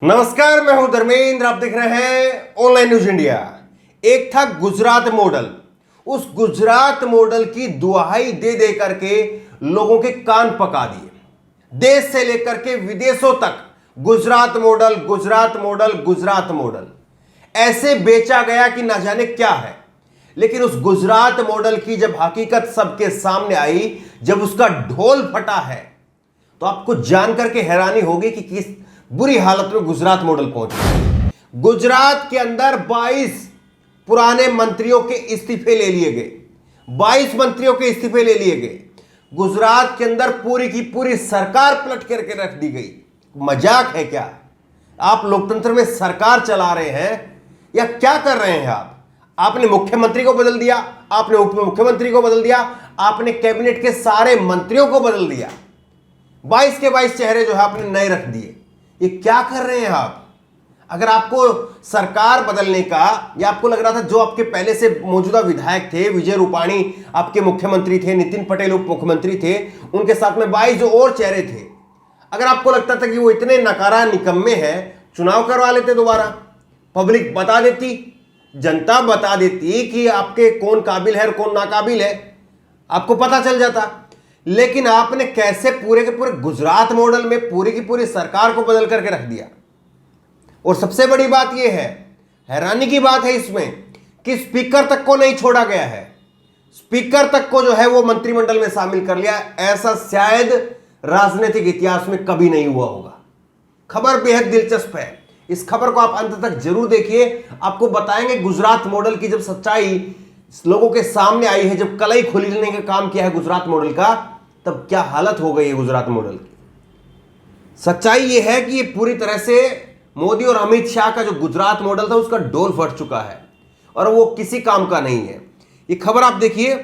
नमस्कार, मैं हूं धर्मेंद्र। आप देख रहे हैं ऑनलाइन न्यूज इंडिया। एक था गुजरात मॉडल। उस गुजरात मॉडल की दुहाई दे दे करके लोगों के कान पका दिए। देश से लेकर के विदेशों तक Gujarat model, Gujarat model, Gujarat model ऐसे बेचा गया कि ना जाने क्या है। लेकिन उस गुजरात मॉडल की जब हकीकत सबके सामने आई, जब उसका ढोल फटा है, तो आपको जानकर के हैरानी होगी कि किस बुरी हालत में गुजरात मॉडल पहुंच गया। गुजरात के अंदर 22 पुराने मंत्रियों के इस्तीफे ले लिए गए। 22 मंत्रियों के इस्तीफे ले लिए गए। गुजरात के अंदर पूरी की पूरी सरकार पलट करके रख दी गई। मजाक है क्या? आप लोकतंत्र में सरकार चला रहे हैं या क्या कर रहे हैं आपने मुख्यमंत्री को बदल दिया, आपने उप मुख्यमंत्री को बदल दिया, आपने कैबिनेट के सारे मंत्रियों को बदल दिया। 22 के 22 चेहरे जो है आपने नए रख दिए। ये क्या कर रहे हैं आप? अगर आपको सरकार बदलने का, या आपको लग रहा था जो आपके पहले से मौजूदा विधायक थे, विजय रूपाणी आपके मुख्यमंत्री थे, नितिन पटेल उप मुख्यमंत्री थे, उनके साथ में 22 जो और चेहरे थे, अगर आपको लगता था कि वो इतने नकारा निकम्मे हैं, चुनाव करवा लेते दोबारा। पब्लिक बता देती, जनता बता देती कि आपके कौन काबिल है और कौन नाकाबिल है, आपको पता चल जाता। लेकिन आपने कैसे पूरे के पूरे गुजरात मॉडल में पूरी की पूरी सरकार को बदल करके रख दिया। और सबसे बड़ी बात यह है, हैरानी की बात है इसमें, कि स्पीकर तक को नहीं छोड़ा गया है। स्पीकर तक को जो है वो मंत्रिमंडल में शामिल कर लिया। ऐसा शायद राजनीतिक इतिहास में कभी नहीं हुआ होगा। खबर बेहद दिलचस्प है। इस खबर को आप अंत तक जरूर देखिए। आपको बताएंगे गुजरात मॉडल की जब सच्चाई लोगों के सामने आई है, जब कलई खोलने का काम किया है गुजरात मॉडल का, तब क्या हालत हो गई है गुजरात मॉडल की। सच्चाई यह है कि ये पूरी तरह से मोदी और अमित शाह का जो गुजरात मॉडल था उसका डोल फट चुका है और वो किसी काम का नहीं है। ये खबर आप देखिए।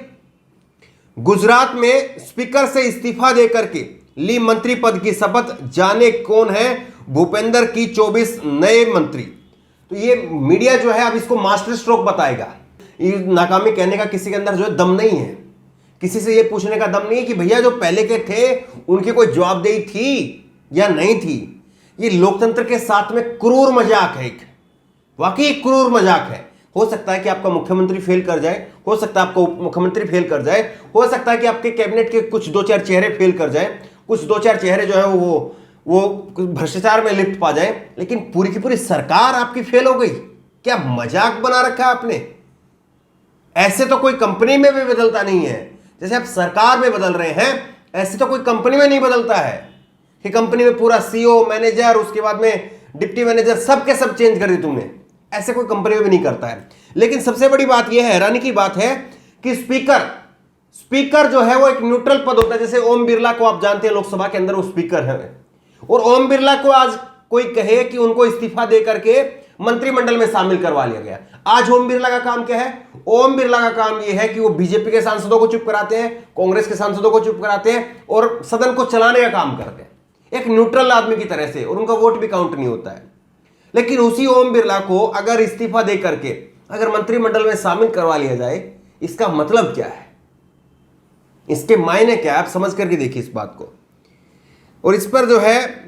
गुजरात में स्पीकर से इस्तीफा देकर के ली मंत्री पद की शपथ, जाने कौन है भूपेंद्र की 24 नए मंत्री। तो ये मीडिया जो है अब इसको मास्टर स्ट्रोक बताएगा। ये नाकामी कहने का किसी के अंदर जो है दम नहीं है। किसी से ये पूछने का दम नहीं है कि भैया जो पहले के थे उनकी कोई जवाबदेही थी या नहीं थी। ये लोकतंत्र के साथ में क्रूर मजाक है। एक वाकई क्रूर मजाक है। हो सकता है कि आपका मुख्यमंत्री फेल कर जाए, हो सकता है आपका उप मुख्यमंत्री फेल कर जाए, हो सकता है कि आपके कैबिनेट के कुछ 2-4 चेहरे फेल कर जाए, कुछ 2-4 चेहरे जो है वो भ्रष्टाचार में लिप्त पा जाए, लेकिन पूरी की पूरी सरकार आपकी फेल हो गई। क्या मजाक बना रखा है आपने? ऐसे तो कोई कंपनी में भी बदलता नहीं है। जैसे आप सरकार में बदल रहे हैं, ऐसे तो कोई कंपनी में नहीं बदलता है कि कंपनी में पूरा सीईओ, मैनेजर, उसके बाद में डिप्टी मैनेजर सब के सब चेंज कर दिए तुमने। ऐसे कोई कंपनी में भी नहीं करता है। लेकिन सबसे बड़ी बात यह है, हैरानी की बात है, कि स्पीकर जो है वो एक न्यूट्रल पद होता है। जैसे ओम बिरला को आप जानते हैं, लोकसभा के अंदर वो स्पीकर है, और ओम बिरला को आज कोई कहे कि उनको इस्तीफा दे करके मंत्रिमंडल में शामिल करवा लिया गया। आज ओम बिरला का काम क्या है? ओम बिरला का काम यह है कि वो बीजेपी के सांसदों को चुप कराते हैं, कांग्रेस के सांसदों को चुप कराते हैं और सदन को चलाने का काम करते हैं, एक न्यूट्रल आदमी की तरह से, और उनका वोट भी काउंट नहीं होता है। लेकिन उसी ओम बिरला को अगर इस्तीफा दे करके अगर मंत्रिमंडल में शामिल करवा लिया जाए, इसका मतलब क्या है, इसके मायने क्या है, आप समझ करके देखिए इस बात को। और इस पर जो है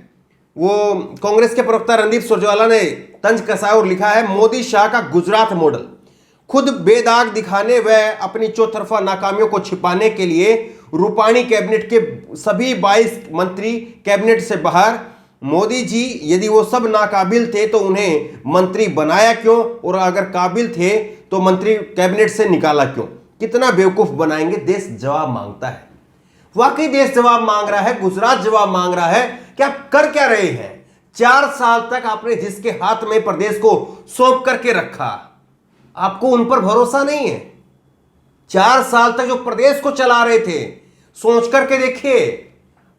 वो कांग्रेस के प्रवक्ता रणदीप सुरजेवाला ने तंज कसा और लिखा है, मोदी शाह का गुजरात मॉडल खुद बेदाग दिखाने व अपनी चौतरफा नाकामियों को छिपाने के लिए रूपाणी कैबिनेट के सभी 22 मंत्री कैबिनेट से बाहर। मोदी जी यदि वो सब नाकाबिल थे तो उन्हें मंत्री बनाया क्यों, और अगर काबिल थे तो मंत्री कैबिनेट से निकाला क्यों? कितना बेवकूफ बनाएंगे? देश जवाब मांगता है। वाकई देश जवाब मांग रहा है, गुजरात जवाब मांग रहा है कि आप कर क्या रहे हैं। 4 साल तक आपने जिसके हाथ में प्रदेश को सौंप करके रखा, आपको उन पर भरोसा नहीं है। 4 साल तक जो प्रदेश को चला रहे थे, सोच करके देखिए।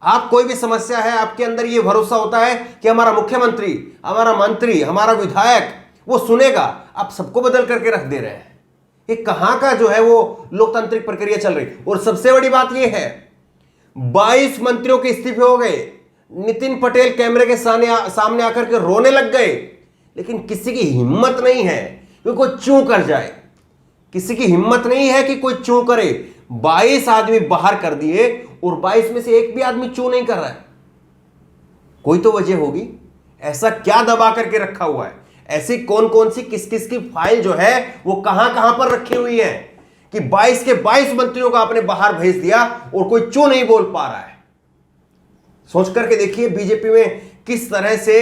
आप कोई भी समस्या है, आपके अंदर यह भरोसा होता है कि हमारा मुख्यमंत्री, हमारा मंत्री, हमारा विधायक वो सुनेगा। आप सबको बदल करके रख दे रहे हैं। ये कहां का जो है वो लोकतांत्रिक प्रक्रिया चल रही। और सबसे बड़ी बात यह है, 22 मंत्रियों के इस्तीफे हो गए। नितिन पटेल कैमरे के सामने आकर के रोने लग गए, लेकिन किसी की हिम्मत नहीं है कि कोई चूं कर जाए। किसी की हिम्मत नहीं है कि कोई चूं करे। 22 आदमी बाहर कर दिए और 22 में से एक भी आदमी चूं नहीं कर रहा है। कोई तो वजह होगी। ऐसा क्या दबा करके रखा हुआ है? ऐसी कौन कौन सी किस किस की फाइल जो है वो कहां कहां पर रखी हुई है कि 22 के 22 मंत्रियों को आपने बाहर भेज दिया और कोई चू नहीं बोल पा रहा है? सोच करके देखिए बीजेपी में किस तरह से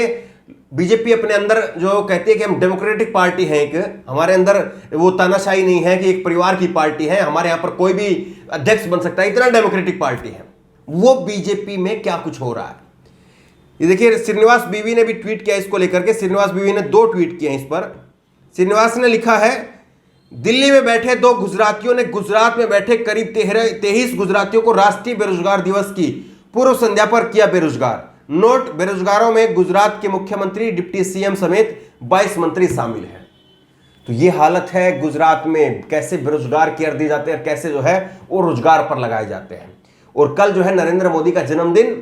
बीजेपी अपने अंदर जो कहती है कि हम डेमोक्रेटिक पार्टी है, एक हमारे अंदर वो तानाशाही नहीं है कि एक परिवार की पार्टी है, हमारे यहां पर कोई भी अध्यक्ष बन सकता है, इतना डेमोक्रेटिक पार्टी है। वो बीजेपी में क्या कुछ हो रहा है ये देखिए। श्रीनिवास बीवी ने भी ट्वीट किया इसको लेकर के। श्रीनिवास बीवी ने 2 ट्वीट किए इस पर। श्रीनिवास ने लिखा है, दिल्ली में बैठे 2 गुजरातियों ने गुजरात में बैठे करीब 23 गुजरातियों को राष्ट्रीय बेरोजगार दिवस की पूर्व संध्या पर किया बेरोजगार। नोट, बेरोजगारों में गुजरात के मुख्यमंत्री, डिप्टी सीएम समेत 22 मंत्री शामिल हैं। तो ये हालत है गुजरात में, कैसे बेरोजगार कर दिए जाते हैं, कैसे जो है वो रोजगार पर लगाए जाते हैं। और कल जो है नरेंद्र मोदी का जन्मदिन,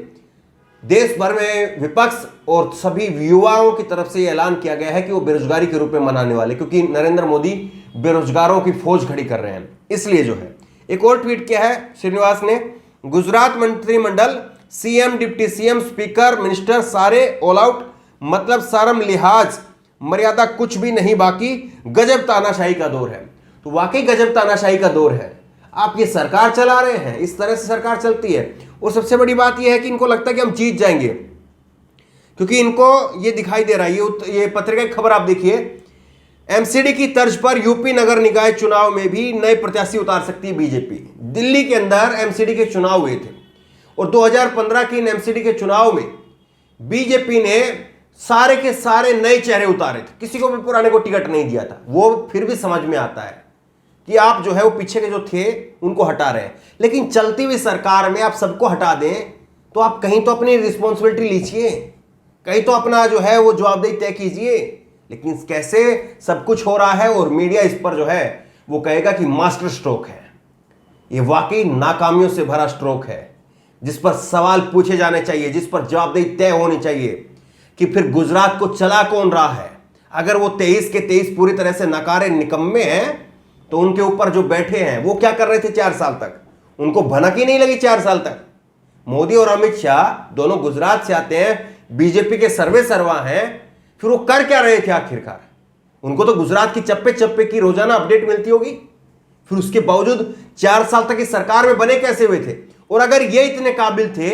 देश भर में विपक्ष और सभी युवाओं की तरफ से यह ऐलान किया गया है कि वो बेरोजगारी के रूप में मनाने वाले, क्योंकि नरेंद्र मोदी बेरोजगारों की फौज खड़ी कर रहे हैं, इसलिए जो है। एक और ट्वीट किया है श्रीनिवास ने, गुजरात मंत्रिमंडल, CM, deputy CM, speaker, minister सारे ऑल आउट, मतलब शर्म लिहाज मर्यादा कुछ भी नहीं बाकी, गजब तानाशाही का दौर है। तो वाकई गजब तानाशाही का दौर है। आप ये सरकार चला रहे हैं, इस तरह से सरकार चलती है। और सबसे बड़ी बात यह है कि इनको लगता है कि हम जीत जाएंगे, क्योंकि इनको ये दिखाई दे रहा है। ये पत्रिका की खबर आप देखिए, एमसीडी की तर्ज पर यूपी नगर निकाय चुनाव में भी नए प्रत्याशी उतार सकती है बीजेपी। दिल्ली के अंदर एमसीडी के चुनाव हुए थे और 2015 के इन एमसीडी के चुनाव में बीजेपी ने सारे के सारे नए चेहरे उतारे थे, किसी को भी पुराने को टिकट नहीं दिया था। वो फिर भी समझ में आता है कि आप जो है वो पीछे के जो थे उनको हटा रहे हैं। लेकिन चलती हुई सरकार में आप सबको हटा दें तो आप कहीं तो अपनी रिस्पॉन्सिबिलिटी लीजिए, कहीं तो अपना जो है वो जवाबदेही तय कीजिए। लेकिन कैसे सब कुछ हो रहा है और मीडिया इस पर जो है वो कहेगा कि मास्टर स्ट्रोक है। ये वाकई नाकामियों से भरा स्ट्रोक है, जिस पर सवाल पूछे जाने चाहिए, जिस पर जवाबदेही तय होनी चाहिए कि फिर गुजरात को चला कौन रहा है। अगर वो 23 के 23 पूरी तरह से नकारे निकम्मे हैं तो उनके ऊपर जो बैठे हैं वो क्या कर रहे थे 4 साल तक? उनको भनक ही नहीं लगी 4 साल तक। मोदी और अमित शाह दोनों गुजरात से आते हैं, बीजेपी के सर्वे सर्वा हैं, फिर वो कर क्या रहे थे आखिरकार? उनको तो गुजरात की चप्पे चप्पे की रोजाना अपडेट मिलती होगी, फिर उसके बावजूद 4 साल तक इस सरकार में बने कैसे हुए थे? और अगर ये इतने काबिल थे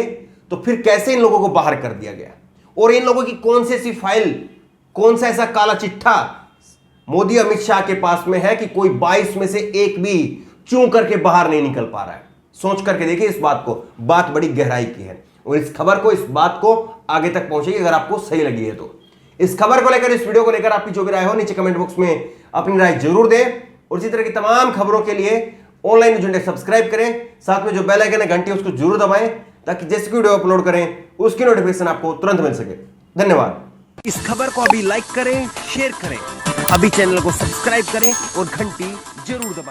तो फिर कैसे इन लोगों को बाहर कर दिया गया? और इन लोगों की कौन सी ऐसी फाइल, कौन सा ऐसा काला चिट्ठा मोदी अमित शाह के पास में है कि कोई 22 में से एक भी चूं करके बाहर नहीं निकल पा रहा है? सोच करके देखिए इस बात को, बात बड़ी गहराई की है। और इस खबर को, इस बात को आगे तक पहुंचाइए अगर आपको सही लगी है तो। इस खबर को लेकर, इस वीडियो को लेकर आपकी जो भी राय हो नीचे कमेंट बॉक्स में अपनी राय जरूर दें। और इसी तरह की तमाम खबरों के लिए ऑनलाइन न्यूज़ इंडिया सब्सक्राइब करें, साथ में जो बेल आइकन है घंटी उसको जरूर दबाएं, ताकि जैसे वीडियो अपलोड करें उसकी नोटिफिकेशन आपको तुरंत मिल सके। धन्यवाद। इस खबर को अभी लाइक करें, शेयर करें, अभी चैनल को सब्सक्राइब करें और घंटी जरूर दबाएं।